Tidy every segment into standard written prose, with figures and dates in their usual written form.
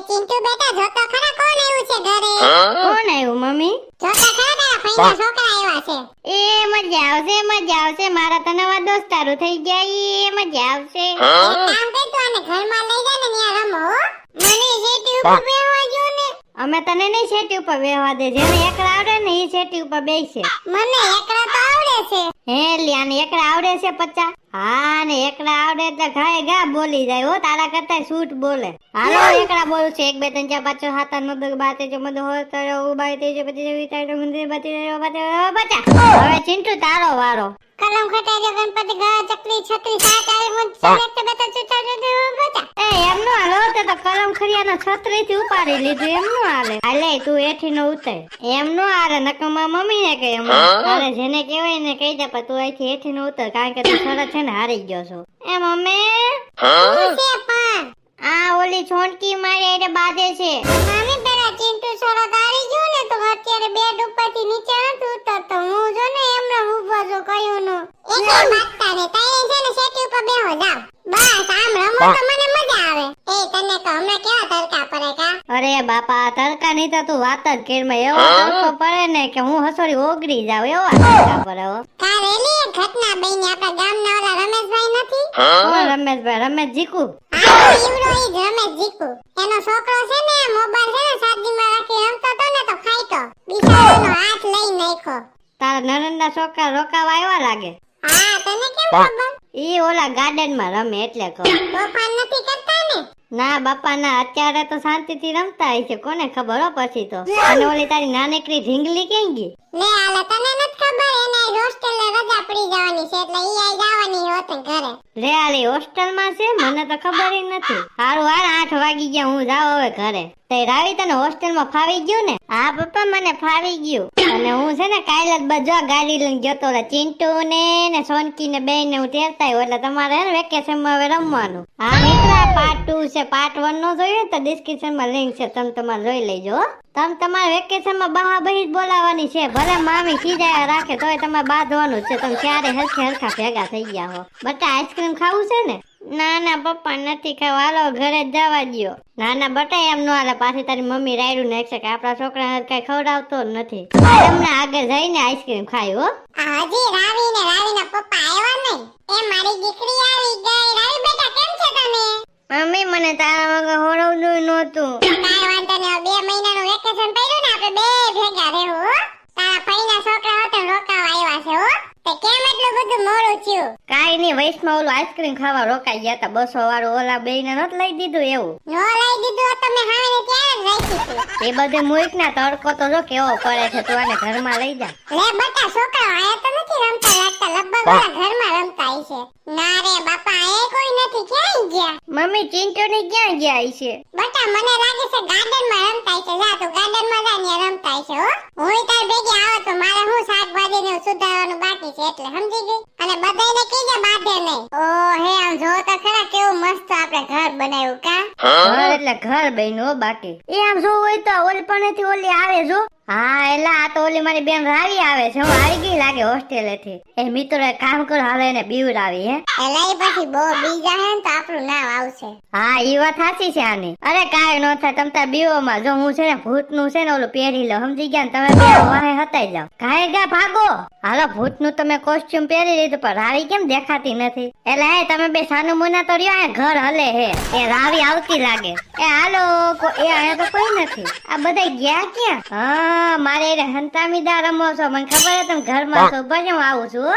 ચિંટુ બેટા જો તો ખરા કોણ આવ્યું છે ઘરે? કોણ આવ્યું મમ્મી? જો તો ખરા તારા ફઈના છોકરા આવ્યા છે. એ મજા આવશે મારા તો નવા દોસ્તારો થઈ ગયા. એ મજા આવશે. એક કામ કર તું આને ઘરમાં લઈ જા ને ત્યાં રમો હો. મને શેટી ઉપર બેહવા જો ને. અમે તને નહીં શેટી ઉપર બેહવા દે. જેને એકડા આવડે ને એ શેટી ઉપર બેસે. મને એકડા તો આવડે છે. હે લ્યાને એકડા આવડે છે 50? હા ને એકડા આવડે એટલે ઘાય ગા બોલી જાય હો. તારા કરતા શૂટ બોલે. હાલો એકડા બોલું છે 1 2 3 4 5 6 7 8 9 10 12 13 14 હવે ચિંટુ તારો વારો. કલમ ખટાઈ ગયો ગણપતિ ગા ચકલી છત્રી સાત આવી મું સેલેક્ટ બેટા ચૂચા દે બચા. એ એમનો હાલો તો કલમ ખરિયાનો છત્રી થી ઉપાડી લીધું. એમનો હાલે. હાલે તું એઠી નો ઉતર. એમનો હાલે નકમા મમ્મી ને કે એમ અરે જેને કહેવાય ને કહી દે પણ તું અહીંથી એઠી નો ઉતર કારણ કે તું સરસ છે ને હારી ગયો છો. એ મમ્મી શું છે પણ? આ ઓલી છોણકી મારી એટલે બાધે છે. મામી પેલા ચિંટુ સોરો તારી ગયો ને તો અત્યારે બેડ ઉપરથી નીચે નથી ઉતરતો. હું જો ને એમને ઊભો છું કયું નું એટલે બાતતા ને તારે છે ને શેટી ઉપર બેહો જાવ. બસ આમ રમો તો મને મજા આવે. એ તને તો હમણાં કેવા તડકા પડે કા? અરે બાપા તડકા ની તો તું વાત જ કર. માં એવો તડકો પડે ને કે હું હસોડી ઓગળી જાવ એવા તડકા પડે હો. કા રેલી એક ઘટના બની આપણા ગામના ઓલા રમેશભાઈ નથી? કોણ રમેશભાઈ? રમેશ જીકુ? હા ઈવડો ઈ જ રમેશ જીકુ. એનો છોકરો છે ને મોબાઈલ છે ને સાદીમાં રાખી રમતો તો ને તો ખાઈતો બિચારાનો હાથ લઈ નાખ્યો. તારા નણંદના છોકરા રોકાવા આવ્યા લાગે. હા તને કેમ ખબર? ઈ ઓલા ગાર્ડન માં રમે એટલે કહું. તોફાન નથી કરતા ને? ના બાપા ના અત્યારે તો શાંતિથી રમતા હશે. કોને ખબર હો પછી તો. અને ઓલી તારી નાનકડી ઢીંગલી ક્યાં ગઈ? લે આલે તને નથી ખબર એને હોસ્ટેલ ને રજા પડી જવાની છે એટલે ઈ આઈ જવાની હોત ને ઘરે. રે આલી હોસ્ટેલ માં છે? મને તો ખબર ય નથી. હારું હાલ 8 વાગી ગયા હું જાવ હવે ઘરે. તે રાવી તને હોસ્ટેલ માં ફાવી ગયું ને? હા પપ્પા મને ફાવી ગયું. અને હું છે ને કાલે જ બજો ગાડી લઈને જતો રે. ચિંટુ ને સોનકી ને બેન ને હું તેરતા આવ્યો એટલે તમારે હે ને વેકેશન માં હવે રમવાનું. હા મિત્ર પાર્ટ 2 છે. પાર્ટ 1 નો જોયું તો ડિસ્ક્રિપ્શન માં લિંક છે. તમે તમારે જોઈ લેજો. તમે તમારે વેકેશન માં બહા બહી જ બોલાવાની છે. ભલે મામી ખીજાયા રાખે તોય તમારે બાંધવાનું છે. તમે ક્યારે હરખા ભેગા થઈ ગયા હો. બટા આઈસ્ક્રીમ ખાવું છે ને? ના ના પપ્પા નથી ખાવા. હાલો ઘરે જ જવા દ્યો. ના ના બટા એમ નો હાલે. પાછી તારી મમ્મી રાયડું નાખશે કે આપણા છોકરાને કઈ ખવડાવતો જ નથી. હમણાં આગળ જઈને આઈસ્ક્રીમ ખાય હો. હજી રાવીના પપ્પા આવ્યા નહીં. એ મારી દીકરી આવી ગઈ. રાવી બેટા કેમ છે તમે? મમ્મી મને તારા વગર હોરવતું નહોતું. કાઈ વાંધો નહીં. 2 મહિનાનું વેકેશન પડ્યું ને આપણે બે ભેગા રહેવું હો. તારા ફઈના છોકરા હોતે રોકાવા આવ્યા છે હો. તે કેમ એટલું બધું મોડું થયું? કાઈ નહીં વૈષ્ણવ ઓલું આઈસ્ક્રીમ ખાવા રોકાઈ ગયા હતા 200 વાળું. ઓલા બેયને નત લઈ દીધું એવું. નો લઈ દીધું તો મેં હાવે ત્યારે જ રાખી હતી. એ બધે મુઈક ના તડકો તો જો કેવો પડે છે. તું આને ઘરમાં લઈ જા. લે બટા છોકરા આયા તો નથી રમતા લાગતા. લગભગ ઓલા ઘરમાં રમતા હશે. ના રે બાપા આયા કોઈ નથી. ક્યાં ગયા? મમ્મી ચિંટુ ની ક્યાં ગયા છે? બટા મને લાગે છે ગાર્ડનમાં રમતા હશે. જા તું ગાર્ડનમાં જા ને રમતા હશે હો. હું તાર ભેગી આવો તો મારે હું શાકભાજી ને સુધારવાનું બાકી છે એટલે સમજી ગઈ. અને બધાયને કીજે બાધે નહીં. ઓ હે આમ જો તો ખરા કેવું મસ્ત આપણે ઘર બનાવ્યું કા? ઘર એટલે ઘર બન્યું બાકી. એ આમ જોવું હોય તો ઓલી પણેથી ઓલી આવે જો. હા એલા આ તો ઓલી મારી બેન રાવી આવે છે. હું આવી ગઈ લાગે હોસ્ટેલેથી. એ મિત્રો એક કામ કરો હાલે એને બીવડાવી હે. એલાઈ પછી બહુ બીજા હે ને તો આપણું નામ આવશે. હા ઈ વાત સાચી છે આની. અરે કાઈ નો થાય તમ તાર બીવોમાં જો હું છે ને ભૂતનું છે ને ઓલું પહેરી લઉં સમજી ગયા ને. તમે બે વાહે હતાઈ જાવ. કાય ગા ભાગો. હાલો ભૂતનું તમે કોસ્ટ્યુમ પહેરી લીધું પણ રાવી કેમ દેખાતી નથી? એટલે હે તમે બે સાનું મુના તો રહ્યો ઘર હલે હે. એ રાવી આવતી લાગે. એ હાલો એ આયા તો કોઈ નથી. આ બધા ગયા ક્યાં? હા મારે એ હંતામીદા રમો છો. મને ખબર હે તમે ઘરમાં છો. પછી હું આવું છું હો.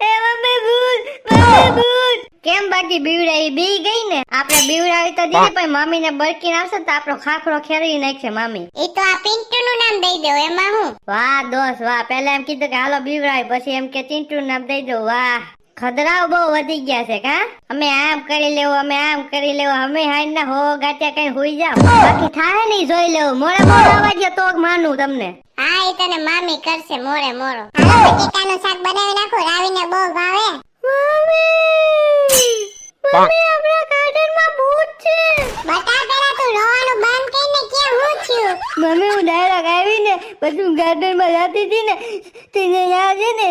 એ મમ્મી ભૂત કેમ બાકી બીવડાવી બી ગઈ ને? આપણે બીવડાવી તો દીધી પણ મમ્મી ને બળકીને આવશે તો આપણો ખાખરો ખેરવી નાખશે મમ્મી. ઈ તો આ પિન્ટુ નું નામ દઈ દો એમાં હું. વાહ દોસ્ત વાહ. પેલા એમ કીધું કે હાલો બીવડાવી પછી એમ કે ચિંટુ નું નામ દઈ દો. વાહ ખદરાવ બહુ વધી ગયા છે કા? અમે આમ કરી લેવું અમે આમ કરી લેવું. અમે હાઈ ના હો ગાંઠિયા કઈ હોઈ જાવ. બાકી થાય નહીં જોઈ લેવું. મોડે આવવા દે તો માનું તમને. હા ઈ તને મામી કરશે મોરે મોરો. હાલો બટેટાનું શાક બનાવી નાખો. રાવીને બહુ ભાવે. મમ્મી આપણા ગાર્ડનમાં ભૂત છે. બટા પેલા તું રોવાનું બંધ કરીને ક્યાં હું છું? મમ્મી હું ડાયરેક્ટ આવીને બધું ગાર્ડનમાં જતી હતી ને તેને યાદ છે ને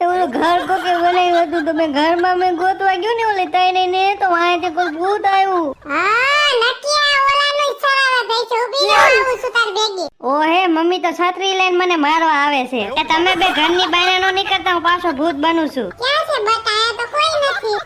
ઓલું ઘર કોકે બનાવી આવ્યું હતું તો મેં ઘરમાં મેં ગોતવા ગયું ને ઓલે તઈને ને તો વાંચે કોઈ ભૂત આવ્યું. હા નકિયા ઓલાનું જ સરાવે થઈ છે ઊભી રહો આવું છું તાર ભેગી ઓહે મમ્મી તો છત્રી લઈને મને મારવા આવે છે કે તમે બે ઘરની બહાર નો નીકળતા હું પાછો ભૂત બનું છું. ક્યાં છે બતાયા તો કોઈ નથી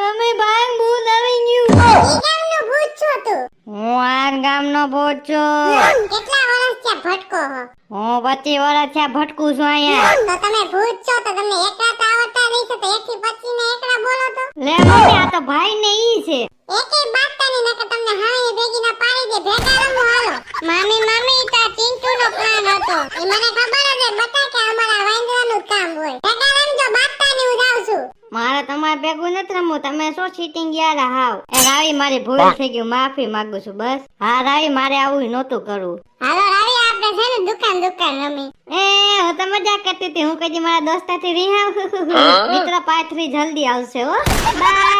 મમ્મી ભાઈ ભૂત આવી ગયું. ઈ ગામનું ભૂત છો તું હું આ ગામનો ભૂત છું. કેટલા વર્ષ થયા ભટકો હો હું 25 વર્ષ થયા ભટકું છું અહીંયા. તો તમે ભૂત છો તો તમને એકડા તો આવડતા નહીં છે તો 1 થી 25 ને એકડા બોલો તો લે મમ્મી આ તો ભાઈ ને ઈ છે. એકેય બાતતા ની નકર તમને હાણી ભેગી ના પાડી દે ભેગા રમો હાલો મામી તા ચિંટુનો પ્લાન હતો એ મને ખબર જ બતા કે અમારા વાંદરાનું જ કામ હોય ભેગા રમજો બાતતા ની હું જાઉં છું મારે તમારે ભેગું નથી રમવું તમે શું સીટિંગ ગયા હાવ. એ રાવી મારી ભૂલ થઈ ગયું માફી માંગુ છું બસ. હા રાવી મારે આવું નહોતું કરવું. હાલો રાવી આપણે છે ને દુકાન રમી એ હું તો મજાક કરતી હતી હું કદી મારા દોસ્તાથી રિહાવ. મિત્ર પાથરી જલ્દી આવશે હો. બાય.